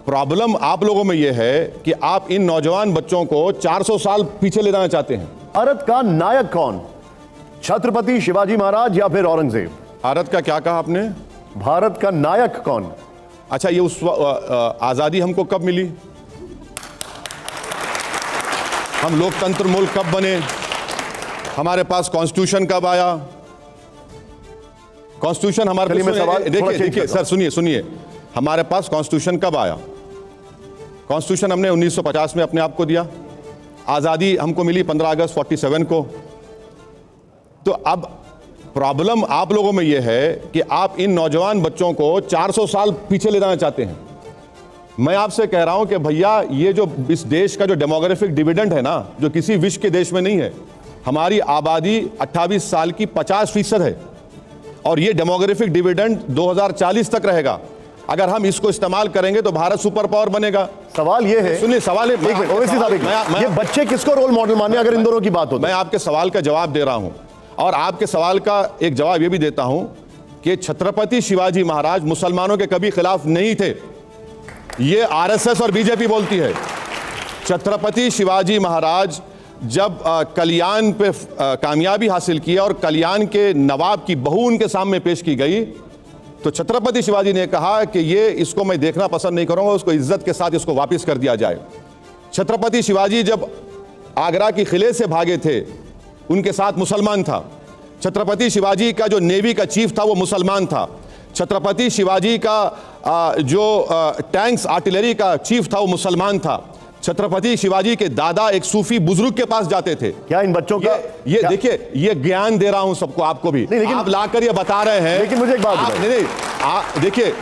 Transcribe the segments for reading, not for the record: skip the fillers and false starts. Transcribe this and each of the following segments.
Problem आप लोगों में यह है कि आप इन नौजवान बच्चों को 400 साल पीछे ले जाना चाहते हैं। भारत का नायक कौन, छत्रपति शिवाजी महाराज या फिर औरंगजेब? भारत का क्या कहा आपने? भारत का नायक कौन? अच्छा, ये उस आजादी हमको कब मिली? हम लोकतंत्र मुल्क कब बने? हमारे पास कॉन्स्टिट्यूशन कब आया? कॉन्स्टिट्यूशन हमारे पास, देखिए सर, सुनिए, हमारे पास कॉन्स्टिट्यूशन कब आया? कॉन्स्टिट्यूशन हमने 1950 में अपने आप को दिया। आज़ादी हमको मिली 15 अगस्त 47 को। तो अब प्रॉब्लम आप लोगों में यह है कि आप इन नौजवान बच्चों को 400 साल पीछे ले जाना चाहते हैं। मैं आपसे कह रहा हूं कि भैया, ये जो इस देश का जो डेमोग्राफिक डिविडेंड है ना, जो किसी विश्व के देश में नहीं है। हमारी आबादी 28 साल की 50% है और ये डेमोग्राफिक डिविडेंड 2040 तक रहेगा। अगर हम इसको इस्तेमाल करेंगे तो भारत सुपर पावर बनेगा। सवाल ये है, सुनिए, सवाल है, ये बच्चे किसको रोल मॉडल माने अगर इन दोनों की बात हो? मैं आपके सवाल का जवाब दे रहा हूं और आपके सवाल का एक जवाब यह भी देता हूं कि छत्रपति शिवाजी महाराज मुसलमानों के कभी खिलाफ नहीं थे। ये आरएसएस और बीजेपी बोलती है। छत्रपति शिवाजी महाराज जब कल्याण पे कामयाबी हासिल की और कल्याण के नवाब की बहू उनके सामने पेश की गई, तो छत्रपति शिवाजी ने कहा कि ये इसको मैं देखना पसंद नहीं करूंगा, उसको इज्जत के साथ इसको वापस कर दिया जाए। छत्रपति शिवाजी जब आगरा की किले से भागे थे, उनके साथ मुसलमान था। छत्रपति शिवाजी का जो नेवी का चीफ था वो मुसलमान था। छत्रपति शिवाजी का जो टैंक्स आर्टिलरी का चीफ था वो मुसलमान था। छत्रपति शिवाजी के दादा एक सूफी बुजुर्ग के पास जाते थे। क्या इन बच्चों का ये देखिए, ये ज्ञान दे रहा हूं सबको, आपको भी। नहीं, लेकिन आप लाकर ये बता रहे हैं, लेकिन मुझे एक बात देखिए,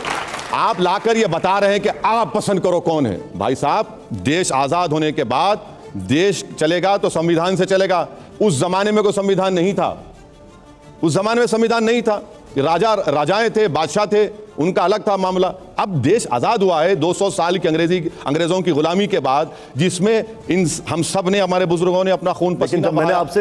आप लाकर ये बता रहे हैं कि आप पसंद करो कौन है। भाई साहब, देश आजाद होने के बाद देश चलेगा तो संविधान से चलेगा। उस जमाने में कोई संविधान नहीं था। उस जमाने में संविधान नहीं था। राजाएं थे, बादशाह थे, उनका अलग था मामला। अब देश आजाद हुआ है 200 साल की अंग्रेजों की गुलामी के बाद, जिसमें हम सब ने, हमारे बुजुर्गों ने अपना खून पसीना, मैंने आपसे